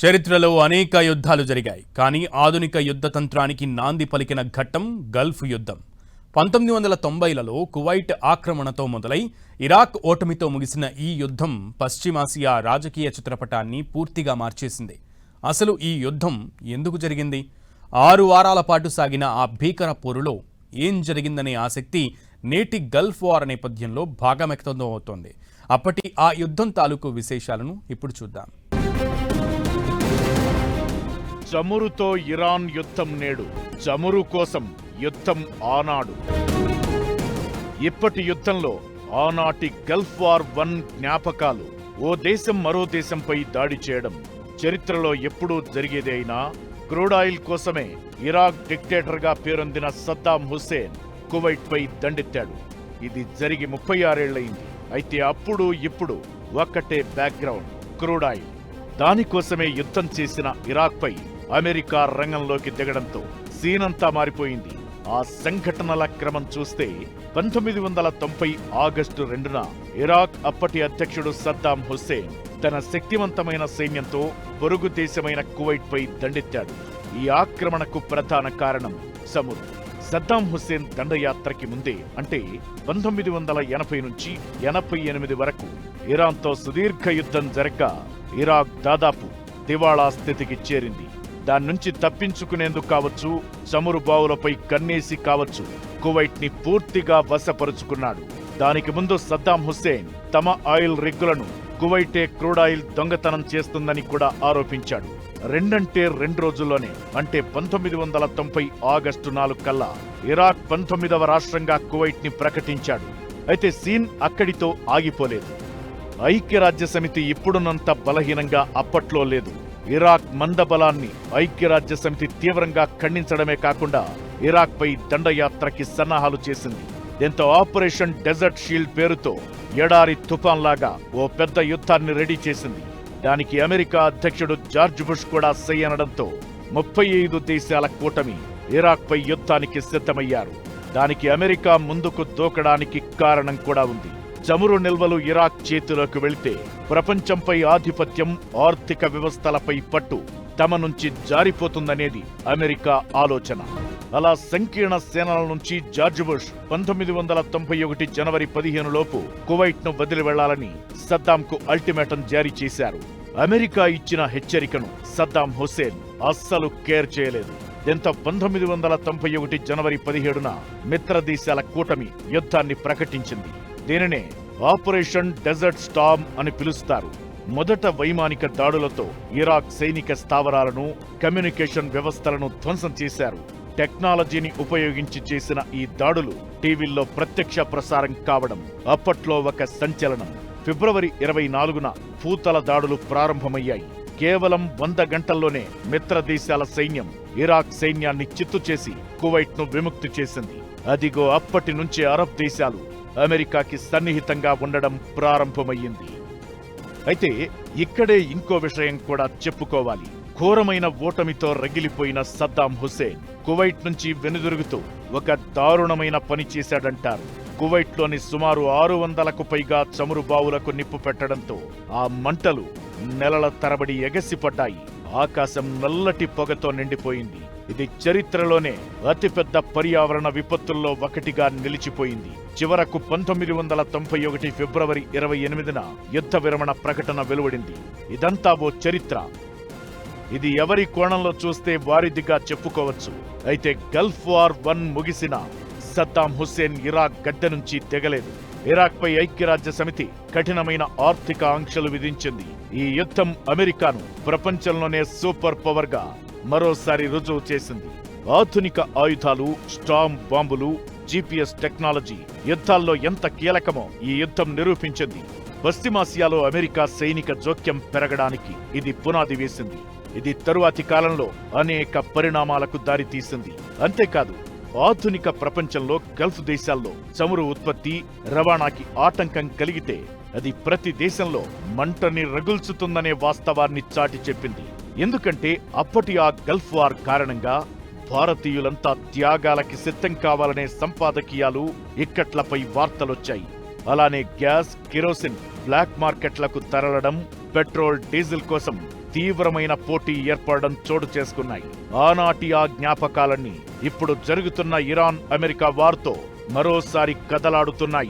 చరిత్రలో అనేక యుద్ధాలు జరిగాయి. కానీ ఆధునిక యుద్ధ తంత్రానికి నాంది పలికిన ఘట్టం గల్ఫ్ యుద్ధం. 1990లలో కువైట్ ఆక్రమణతో మొదలై ఇరాక్ ఓటమితో ముగిసిన ఈ యుద్ధం పశ్చిమాసియా రాజకీయ చిత్రపటాన్ని పూర్తిగా మార్చేసింది. అసలు ఈ యుద్ధం ఎందుకు జరిగింది? 6 వారాల పాటు సాగిన ఆ భీకర పోరులో ఏం జరిగిందనే ఆసక్తి నేటి గల్ఫ్ వార్ నేపథ్యంలో భాగమెక్తం అవుతోంది. అప్పటి ఆ యుద్ధం తాలూకు విశేషాలను ఇప్పుడు చూద్దాం. చమురుతో ఇరాన్ యుద్ధం నేడు, చమురు కోసం యుద్ధం ఆనాడు. ఇప్పటి యుద్ధంలో ఆనాటి గల్ఫ్ వార్ 1 జ్ఞాపకాలు. ఓ దేశం మరో దేశంపై దాడి చేయడం చరిత్రలో ఎప్పుడూ జరిగేదే అయినా క్రూడ్ ఆయిల్ కోసమే ఇరాక్ డిక్టేటర్గా పేరొందిన సద్దాం హుస్సేన్ కువైట్పై దండెత్తాడు. ఇది జరిగి 36 ఏళ్లయింది. అయితే అప్పుడు ఇప్పుడు ఒక్కటే బ్యాక్గ్రౌండ్, క్రూడ్ ఆయిల్. దానికోసమే యుద్ధం చేసిన ఇరాక్పై అమెరికా రంగంలోకి దిగడంతో సీనంతా మారిపోయింది. ఆ సంఘటనల క్రమం చూస్తే 1990 ఆగస్టు 2న ఇరాక్ అప్పటి అధ్యక్షుడు సద్దాం హుస్సేన్ తన శక్తివంతమైన సైన్యంతో పొరుగు దేశమైన కువైట్పై దండెత్తాడు. ఈ ఆక్రమణకు ప్రధాన కారణం చమురు. సద్దాం హుస్సేన్ దండయాత్రకి ముందే, అంటే 1980 నుంచి 88 వరకు ఇరాన్తో సుదీర్ఘ యుద్ధం జరగ్గా ఇరాక్ దాదాపు దివాళా స్థితికి చేరింది. దాని నుంచి తప్పించుకునేందుకు కావచ్చు, చమురు బావులపై కన్నేసి కావచ్చు, కువైట్ ని పూర్తిగా వశపరుచుకున్నాడు. దానికి ముందు సద్దాం హుస్సేన్ తమ ఆయిల్ రిగ్గులను కువైటే క్రూడ్ ఆయిల్ దొంగతనం చేస్తుందని కూడా ఆరోపించాడు. 2 రోజుల్లోనే, అంటే 1990 ఆగస్టు 4 కల్లా ఇరాక్ 19వ రాష్ట్రంగా కువైట్ ని ప్రకటించాడు. అయితే సీన్ అక్కడితో ఆగిపోలేదు. ఐక్యరాజ్యసమితి ఇప్పుడున్నంత బలహీనంగా అప్పట్లో లేదు. ఇరాక్ మందబలాన్ని ఐక్యరాజ్యసమితి తీవ్రంగా ఖండించడమే కాకుండా ఇరాక్పై దండయాత్రకి సన్నాహాలు చేసింది. దీంతో ఆపరేషన్ డెజర్ట్ షీల్డ్ పేరుతో ఎడారి తుఫాన్లాగా ఓ పెద్ద యుద్ధాన్ని రెడీ చేసింది. దానికి అమెరికా అధ్యక్షుడు జార్జ్ బుష్ కూడా సై అనడంతో 35 దేశాల కూటమి ఇరాక్పై యుద్ధానికి సిద్ధమయ్యారు. దానికి అమెరికా ముందుకు దూకడానికి కారణం కూడా ఉంది. చమురు నిల్వలు ఇరాక్ చేతిలోకి వెళితే ప్రపంచంపై ఆధిపత్యం, ఆర్థిక వ్యవస్థలపై పట్టు తమ నుంచి జారిపోతుందనేది అమెరికా ఆలోచన. అలా సంకీర్ణ సేనల నుంచి జార్జ్ బుష్ 1991 జనవరి 15 లోపు కువైట్ ను వదిలి వెళ్లాలని సద్దాంకు అల్టిమేటం జారీ చేశారు. అమెరికా ఇచ్చిన హెచ్చరికను సద్దాం హుస్సేన్ అస్సలు కేర్ చేయలేదు. దీంతో 1991 జనవరి 17న మిత్ర దేశాల కూటమి యుద్ధాన్ని ప్రకటించింది. దీనినే ఆపరేషన్ డెజర్ట్ స్టార్మ్ అని పిలుస్తారు. మొదట వైమానిక దాడులతో ఇరాక్ సైనిక స్థావరాలను, కమ్యూనికేషన్ వ్యవస్థలను ధ్వంసం చేశారు. టెక్నాలజీని ఉపయోగించి చేసిన ఈ దాడులు టీవీల్లో ప్రత్యక్ష ప్రసారం కావడం అప్పట్లో ఒక సంచలనం. ఫిబ్రవరి 24న పూతల దాడులు ప్రారంభమయ్యాయి. కేవలం 100 గంటల్లోనే మిత్ర దేశాల సైన్యం ఇరాక్ సైన్యాన్ని చిత్తు చేసి కువైట్ ను విముక్తి చేసింది. అదిగో అప్పటి నుంచి అరబ్ దేశాలు అమెరికాకి సన్నిహితంగా ఉండడం ప్రారంభమయ్యింది. అయితే ఇక్కడే ఇంకో విషయం కూడా చెప్పుకోవాలి. ఘోరమైన ఓటమితో రగిలిపోయిన సద్దాం హుస్సేన్ కువైట్ నుంచి వెనుదిరుగుతూ ఒక దారుణమైన పని చేశాడంటారు. కువైట్లోని సుమారు 600కు పైగా చమురు బావులకు నిప్పు పెట్టడంతో ఆ మంటలు నెలల తరబడి ఎగసిపడ్డాయి. ఆకాశం నల్లటి పొగతో నిండిపోయింది. ఇది చరిత్రలోనే అతిపెద్ద పర్యావరణ విపత్తుల్లో ఒకటిగా నిలిచిపోయింది. చివరకు 1991 ఫిబ్రవరి 28న యుద్ధ విరమణ ప్రకటన వెలువడింది. ఇదంతా ఓ చరిత్ర. ఇది ఎవరి కోణంలో చూస్తే వారిదిగా చెప్పుకోవచ్చు. అయితే గల్ఫ్ వార్ 1 ముగిసిన సద్దాం హుస్సేన్ ఇరాక్ గద్దె నుంచి తెగలేదు. ఇరాక్పై ఐక్యరాజ్య సమితి కఠినమైన ఆర్థిక ఆంక్షలు విధించింది. ఈ యుద్ధం అమెరికాను ప్రపంచంలోనే సూపర్ పవర్ గా మరోసారి రుజువు చేసింది. ఆధునిక ఆయుధాలు, స్టార్మ్ బాంబులు, జీపీఎస్ టెక్నాలజీ యుద్ధాల్లో ఎంత కీలకమో ఈ యుద్ధం నిరూపించింది. పశ్చిమాసియాలో అమెరికా సైనిక జోక్యం పెరగడానికి ఇది పునాది వేసింది. ఇది తరువాతి కాలంలో అనేక పరిణామాలకు దారితీసింది. అంతేకాదు, ఆధునిక ప్రపంచంలో గల్ఫ్ దేశాల్లో చమురు ఉత్పత్తి, రవాణాకి ఆటంకం కలిగితే అది ప్రతి దేశంలో మంటని రగుల్చుతుందనే వాస్తవాన్ని చాటి చెప్పింది. ఎందుకంటే అప్పటి ఆ గల్ఫ్ వార్ కారణంగా భారతీయులంతా త్యాగాలకి సిద్ధం కావాలనే సంపాదకీయాలు, ఇక్కట్లపై వార్తలొచ్చాయి. అలానే గ్యాస్, కిరోసిన్ బ్లాక్ మార్కెట్లకు తరలడం, పెట్రోల్, డీజిల్ కోసం తీవ్రమైన పోటీ ఏర్పడడం చోటు చేసుకున్నాయి. ఆనాటి ఆ జ్ఞాపకాలన్నీ ఇప్పుడు జరుగుతున్న ఇరాన్ అమెరికా వార్తో మరోసారి కదలాడుతున్నాయి.